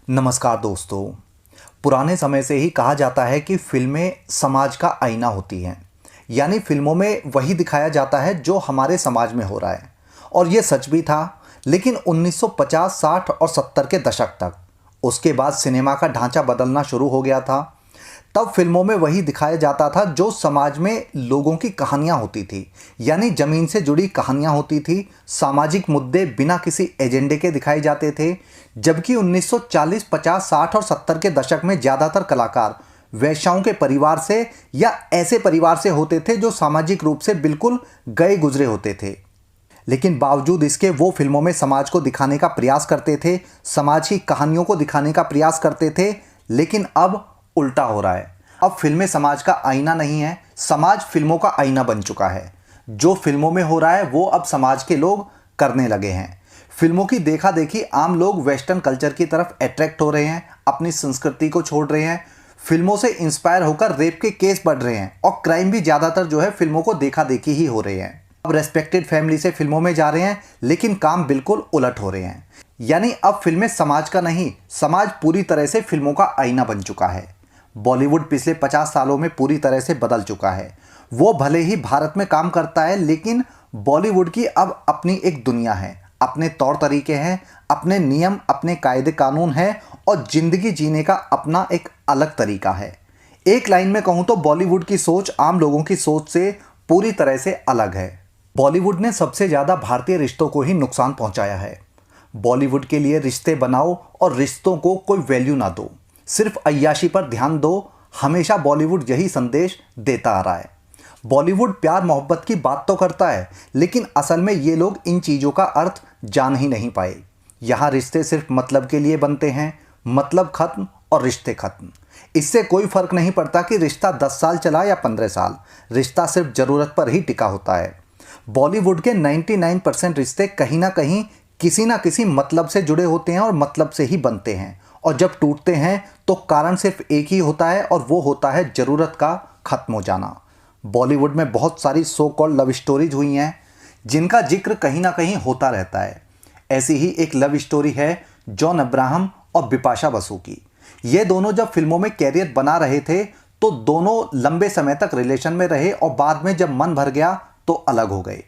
नमस्कार दोस्तों। पुराने समय से ही कहा जाता है कि फिल्में समाज का आईना होती हैं। यानी फिल्मों में वही दिखाया जाता है जो हमारे समाज में हो रहा है। और ये सच भी था। लेकिन 1950, 60 और 70 के दशक तक उसके बाद सिनेमा का ढांचा बदलना शुरू हो गया था। तब फिल्मों में वही दिखाया जाता था जो समाज में लोगों की कहानियां होती थी। यानी ज़मीन से जुड़ी कहानियां होती थी। सामाजिक मुद्दे बिना किसी एजेंडे के दिखाए जाते थे। जबकि 1940, 50, 60 और 70 के दशक में ज़्यादातर कलाकार वैश्याओं के परिवार से या ऐसे परिवार से होते थे जो सामाजिक रूप से बिल्कुल गए गुजरे होते थे। लेकिन बावजूद इसके वो फिल्मों में समाज को दिखाने का प्रयास करते थे, समाज की कहानियों को दिखाने का प्रयास करते थे। लेकिन अब उल्टा हो रहा है। अब फिल्में समाज का आईना नहीं है, समाज फिल्मों का आईना बन चुका है। जो फिल्मों में हो रहा है वो अब समाज के लोग करने लगे हैं। फिल्मों की देखा देखी आम लोग वेस्टर्न कल्चर की तरफ अट्रैक्ट हो रहे हैं, अपनी संस्कृति को छोड़ रहे हैं। फिल्मों से इंस्पायर होकर रेप के केस बढ़ रहे हैं और क्राइम भी ज़्यादातर जो है फिल्मों को देखा देखी ही हो रहे हैं। अब रेस्पेक्टेड फैमिली से फिल्मों में जा रहे हैं, लेकिन काम बिल्कुल उलट हो रहे हैं। यानी अब फिल्में समाज का नहीं, समाज पूरी तरह से फिल्मों का आईना बन चुका है। बॉलीवुड पिछले 50 सालों में पूरी तरह से बदल चुका है। वो भले ही भारत में काम करता है, लेकिन बॉलीवुड की अब अपनी एक दुनिया है, अपने तौर तरीके हैं, अपने नियम, अपने कायदे कानून हैं और ज़िंदगी जीने का अपना एक अलग तरीका है। एक लाइन में कहूँ तो बॉलीवुड की सोच आम लोगों की सोच से पूरी तरह से अलग है। बॉलीवुड ने सबसे ज़्यादा भारतीय रिश्तों को ही नुकसान पहुंचाया है। बॉलीवुड के लिए रिश्ते बनाओ और रिश्तों को कोई वैल्यू ना दो, सिर्फ अय्याशी पर ध्यान दो। हमेशा बॉलीवुड यही संदेश देता आ रहा है। बॉलीवुड प्यार मोहब्बत की बात तो करता है, लेकिन असल में ये लोग इन चीज़ों का अर्थ जान ही नहीं पाए। यहाँ रिश्ते सिर्फ मतलब के लिए बनते हैं, मतलब खत्म और रिश्ते खत्म। इससे कोई फर्क नहीं पड़ता कि रिश्ता 10 साल चला या 15 साल, रिश्ता सिर्फ ज़रूरत पर ही टिका होता है। बॉलीवुड के 99% रिश्ते कहीं ना किसी मतलब से जुड़े होते हैं और मतलब से ही बनते हैं। और जब टूटते हैं तो कारण सिर्फ एक ही होता है और वो होता है ज़रूरत का ख़त्म हो जाना। बॉलीवुड में बहुत सारी सो कॉल्ड लव स्टोरीज हुई हैं जिनका जिक्र कहीं ना कहीं होता रहता है। ऐसी ही एक लव स्टोरी है जॉन अब्राहम और बिपाशा बसु की। ये दोनों जब फिल्मों में कैरियर बना रहे थे तो दोनों लंबे समय तक रिलेशन में रहे और बाद में जब मन भर गया तो अलग हो गए।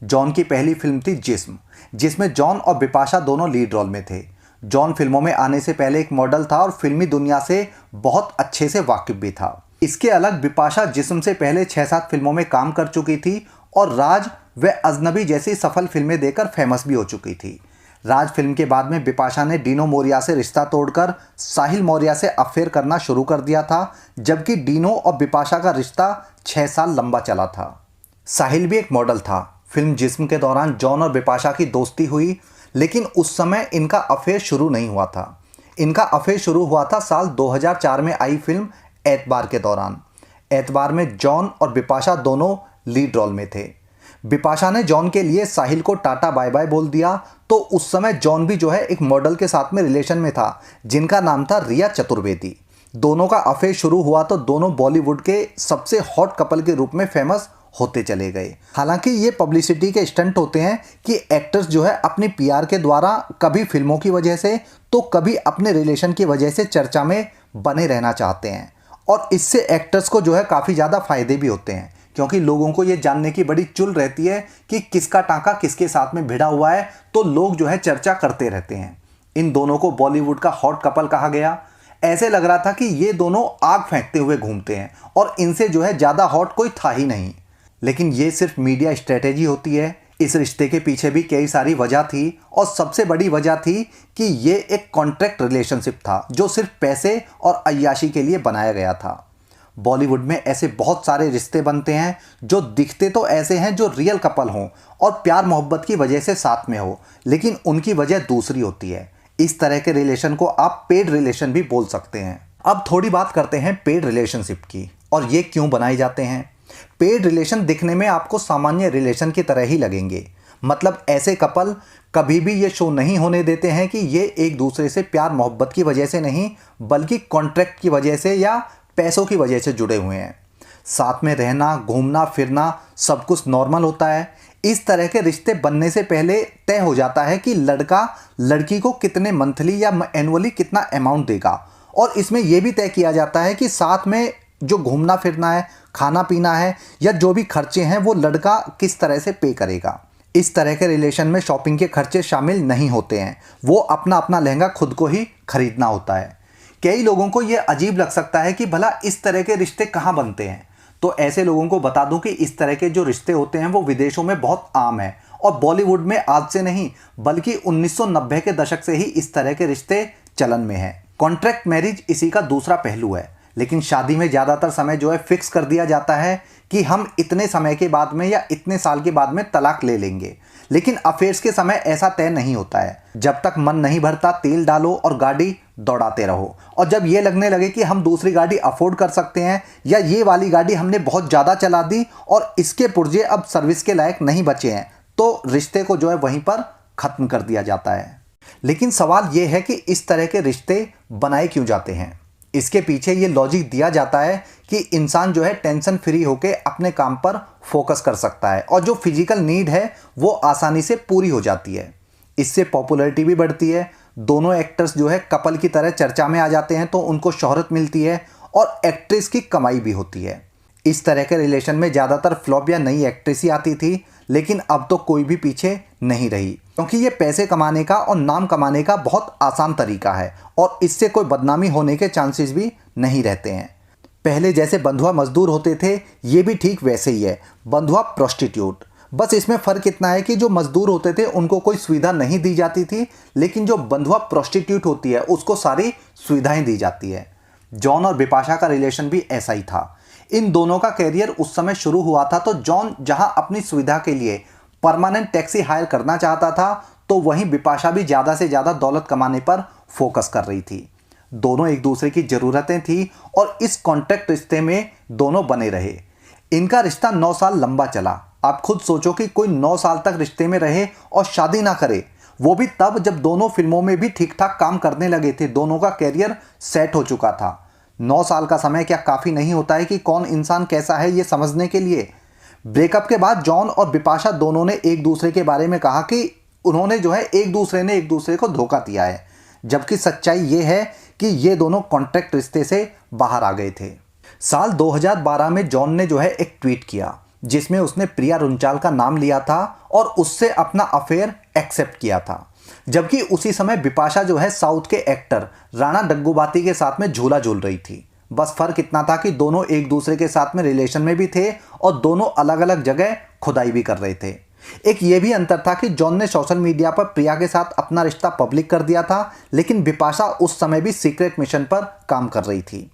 जॉन की पहली फिल्म थी जिस्म, जिसमें जॉन और बिपाशा दोनों लीड रोल में थे। जॉन फिल्मों में आने से पहले एक मॉडल था और फिल्मी दुनिया से बहुत अच्छे से वाकिफ भी था। इसके अलग बिपाशा जिस्म से पहले 6-7 फिल्मों में काम कर चुकी थी और राज व अजनबी जैसी सफल फिल्में देकर फेमस भी हो चुकी थी। राज फिल्म के बाद में बिपाशा ने डीनो मोरिया से रिश्ता तोड़कर साहिल मौर्य से अफेयर करना शुरू कर दिया था, जबकि डीनो और बिपाशा का रिश्ता 6 साल लंबा चला था। साहिल भी एक मॉडल था। फिल्म जिस्म के दौरान जॉन और बिपाशा की दोस्ती हुई, लेकिन उस समय इनका अफेयर शुरू नहीं हुआ था। इनका अफेयर शुरू हुआ था साल 2004 में आई फिल्म एतबार के दौरान। एतबार में जॉन और बिपाशा दोनों लीड रोल में थे। बिपाशा ने जॉन के लिए साहिल को टाटा बाय बाय बोल दिया, तो उस समय जॉन भी जो है एक मॉडल के साथ में रिलेशन में था जिनका नाम था रिया चतुर्वेदी। दोनों का अफेयर शुरू हुआ तो दोनों बॉलीवुड के सबसे हॉट कपल के रूप में फेमस होते चले गए। हालांकि ये पब्लिसिटी के स्टंट होते हैं कि एक्टर्स जो है अपनी पीआर के द्वारा कभी फिल्मों की वजह से तो कभी अपने रिलेशन की वजह से चर्चा में बने रहना चाहते हैं। और इससे एक्टर्स को जो है काफ़ी ज़्यादा फायदे भी होते हैं, क्योंकि लोगों को ये जानने की बड़ी चुल रहती है कि किसका टांका किसके साथ में भिड़ा हुआ है, तो लोग जो है चर्चा करते रहते हैं। इन दोनों को बॉलीवुड का हॉट कपल कहा गया। ऐसे लग रहा था कि ये दोनों आग फेंकते हुए घूमते हैं और इनसे जो है ज़्यादा हॉट कोई था ही नहीं। लेकिन ये सिर्फ मीडिया स्ट्रेटेजी होती है। इस रिश्ते के पीछे भी कई सारी वजह थी और सबसे बड़ी वजह थी कि ये एक कॉन्ट्रैक्ट रिलेशनशिप था जो सिर्फ पैसे और अय्याशी के लिए बनाया गया था। बॉलीवुड में ऐसे बहुत सारे रिश्ते बनते हैं जो दिखते तो ऐसे हैं जो रियल कपल हों और प्यार मोहब्बत की वजह से साथ में हो, लेकिन उनकी वजह दूसरी होती है। इस तरह के रिलेशन को आप पेड रिलेशन भी बोल सकते हैं। अब थोड़ी बात करते हैं पेड रिलेशनशिप की और ये क्यों बनाए जाते हैं। पेड रिलेशन दिखने में आपको सामान्य रिलेशन की तरह ही लगेंगे। मतलब ऐसे कपल कभी भी ये शो नहीं होने देते हैं कि ये एक दूसरे से प्यार मोहब्बत की वजह से नहीं, बल्कि कॉन्ट्रैक्ट की वजह से या पैसों की वजह से जुड़े हुए हैं। साथ में रहना, घूमना फिरना सब कुछ नॉर्मल होता है। इस तरह के रिश्ते बनने से पहले तय हो जाता है कि लड़का लड़की को कितने मंथली या एनुअली कितना अमाउंट देगा, और इसमें यह भी तय किया जाता है कि साथ में जो घूमना फिरना है, खाना पीना है, या जो भी खर्चे हैं वो लड़का किस तरह से पे करेगा। इस तरह के रिलेशन में शॉपिंग के खर्चे शामिल नहीं होते हैं, वो अपना अपना लहंगा खुद को ही खरीदना होता है। कई लोगों को ये अजीब लग सकता है कि भला इस तरह के रिश्ते कहाँ बनते हैं, तो ऐसे लोगों को बता दूं कि इस तरह के जो रिश्ते होते हैं वो विदेशों में बहुत आम है, और बॉलीवुड में आज से नहीं बल्कि 1990 के दशक से ही इस तरह के रिश्ते चलन में हैं। कॉन्ट्रैक्ट मैरिज इसी का दूसरा पहलू है, लेकिन शादी में ज़्यादातर समय जो है फिक्स कर दिया जाता है कि हम इतने समय के बाद में या इतने साल के बाद में तलाक ले लेंगे, लेकिन अफेयर्स के समय ऐसा तय नहीं होता है। जब तक मन नहीं भरता तेल डालो और गाड़ी दौड़ाते रहो, और जब ये लगने लगे कि हम दूसरी गाड़ी अफोर्ड कर सकते हैं या ये वाली गाड़ी हमने बहुत ज़्यादा चला दी और इसके पुर्जे अब सर्विस के लायक नहीं बचे हैं, तो रिश्ते को जो है वहीं पर ख़त्म कर दिया जाता है। लेकिन सवाल ये है कि इस तरह के रिश्ते बनाए क्यों जाते हैं। इसके पीछे ये लॉजिक दिया जाता है कि इंसान जो है टेंशन फ्री होकर अपने काम पर फोकस कर सकता है, और जो फिजिकल नीड है वो आसानी से पूरी हो जाती है। इससे पॉपुलैरिटी भी बढ़ती है, दोनों एक्टर्स जो है कपल की तरह चर्चा में आ जाते हैं तो उनको शोहरत मिलती है, और एक्ट्रेस की कमाई भी होती है। इस तरह के रिलेशन में ज़्यादातर फ्लॉप या नई एक्ट्रेस ही आती थी, लेकिन अब तो कोई भी पीछे नहीं रही, क्योंकि ये पैसे कमाने का और नाम कमाने का बहुत आसान तरीका है, और इससे कोई बदनामी होने के चांसेस भी नहीं रहते हैं। पहले जैसे बंधुआ मजदूर होते थे, ये भी ठीक वैसे ही है, बंधुआ प्रोस्टिट्यूट। बस इसमें फ़र्क इतना है कि जो मजदूर होते थे उनको कोई सुविधा नहीं दी जाती थी, लेकिन जो बंधुआ प्रोस्टिट्यूट होती है उसको सारी सुविधाएं दी जाती है। जॉन और बिपाशा का रिलेशन भी ऐसा ही था। इन दोनों का कैरियर उस समय शुरू हुआ था, तो जॉन जहां अपनी सुविधा के लिए परमानेंट टैक्सी हायर करना चाहता था, तो वहीं बिपाशा भी ज़्यादा से ज़्यादा दौलत कमाने पर फोकस कर रही थी। दोनों एक दूसरे की ज़रूरतें थी, और इस कॉन्ट्रैक्ट रिश्ते में दोनों बने रहे। इनका रिश्ता 9 साल लंबा चला। आप खुद सोचो कि कोई 9 साल तक रिश्ते में रहे और शादी ना करे, वो भी तब जब दोनों फिल्मों में भी ठीक ठाक काम करने लगे थे, दोनों का कैरियर सेट हो चुका था। 9 साल का समय क्या काफ़ी नहीं होता है कि कौन इंसान कैसा है ये समझने के लिए। ब्रेकअप के बाद जॉन और बिपाशा दोनों ने एक दूसरे के बारे में कहा कि उन्होंने जो है एक दूसरे को धोखा दिया है, जबकि सच्चाई ये है कि ये दोनों कॉन्ट्रैक्ट रिश्ते से बाहर आ गए थे। साल 2012 में जॉन ने जो है एक ट्वीट किया जिसमें उसने प्रिया रुंचाल का नाम लिया था और उससे अपना अफेयर एक्सेप्ट किया था, जबकि उसी समय बिपाशा जो है साउथ के एक्टर राणा डग्गुबाती के साथ में झूला झूल रही थी। बस फर्क इतना था कि दोनों एक दूसरे के साथ में रिलेशन में भी थे और दोनों अलग अलग जगह खुदाई भी कर रहे थे। एक ये भी अंतर था कि जॉन ने सोशल मीडिया पर प्रिया के साथ अपना रिश्ता पब्लिक कर दिया था, लेकिन बिपाशा उस समय भी सीक्रेट मिशन पर काम कर रही थी।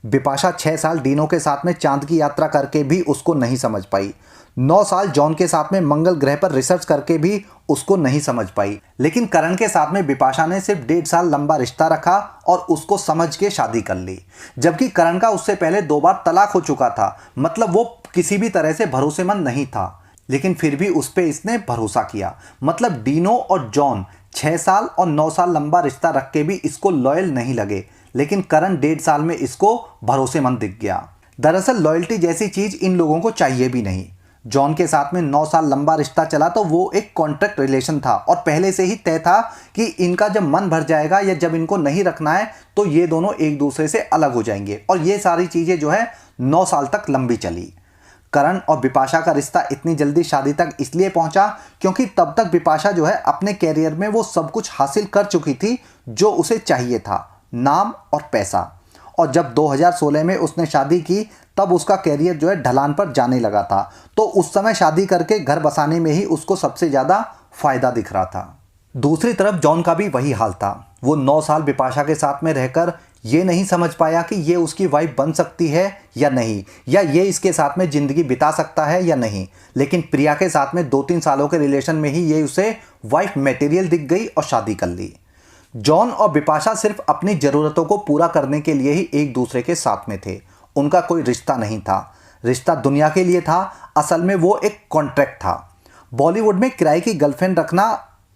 बिपाशा 6 साल डीनो के साथ में चांद की यात्रा करके भी उसको नहीं समझ पाई। 9 साल जॉन के साथ में मंगल ग्रह पर रिसर्च करके भी उसको नहीं समझ पाई, लेकिन करण के साथ में बिपाशा ने सिर्फ 1.5 साल लंबा रिश्ता रखा और उसको समझ के शादी कर ली, जबकि करण का उससे पहले 2 बार तलाक हो चुका था। मतलब वो किसी भी तरह से भरोसेमंद नहीं था, लेकिन फिर भी उस पर इसने भरोसा किया। मतलब डीनो और जॉन 6 साल और 9 साल लंबा रिश्ता रख के भी इसको लॉयल नहीं लगे, लेकिन करण 1.5 साल में इसको भरोसेमंद दिख गया। दरअसल लॉयल्टी जैसी चीज इन लोगों को चाहिए भी नहीं। जॉन के साथ में 9 साल लंबा रिश्ता चला तो वो एक कॉन्ट्रैक्ट रिलेशन था और पहले से ही तय था कि इनका जब मन भर जाएगा या जब इनको नहीं रखना है तो ये दोनों एक दूसरे से अलग हो जाएंगे, और ये सारी चीज़ें जो है 9 साल तक लंबी चली। करण और बिपाशा का रिश्ता इतनी जल्दी शादी तक इसलिए पहुंचा क्योंकि तब तक बिपाशा जो है अपने कैरियर में वो सब कुछ हासिल कर चुकी थी जो उसे चाहिए था, नाम और पैसा। और जब 2016 में उसने शादी की तब उसका कैरियर जो है ढलान पर जाने लगा था, तो उस समय शादी करके घर बसाने में ही उसको सबसे ज़्यादा फायदा दिख रहा था। दूसरी तरफ जॉन का भी वही हाल था। वो 9 साल बिपाशा के साथ में रहकर ये नहीं समझ पाया कि ये उसकी वाइफ बन सकती है या नहीं, या ये इसके साथ में ज़िंदगी बिता सकता है या नहीं। लेकिन प्रिया के साथ में 2-3 सालों के रिलेशन में ही ये उसे वाइफ मटेरियल दिख गई और शादी कर ली। जॉन और बिपाशा सिर्फ अपनी ज़रूरतों को पूरा करने के लिए ही एक दूसरे के साथ में थे। उनका कोई रिश्ता नहीं था। रिश्ता दुनिया के लिए था, असल में वो एक कॉन्ट्रैक्ट था। बॉलीवुड में किराए की गर्लफ्रेंड रखना,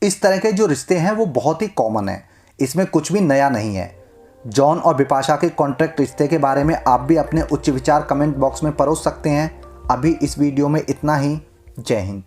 इस तरह के जो रिश्ते हैं वो बहुत ही कॉमन है, इसमें कुछ भी नया नहीं है। जॉन और बिपाशा के कॉन्ट्रैक्ट रिश्ते के बारे में आप भी अपने उच्च विचार कमेंट बॉक्स में परोस सकते हैं। अभी इस वीडियो में इतना ही। जय हिंद।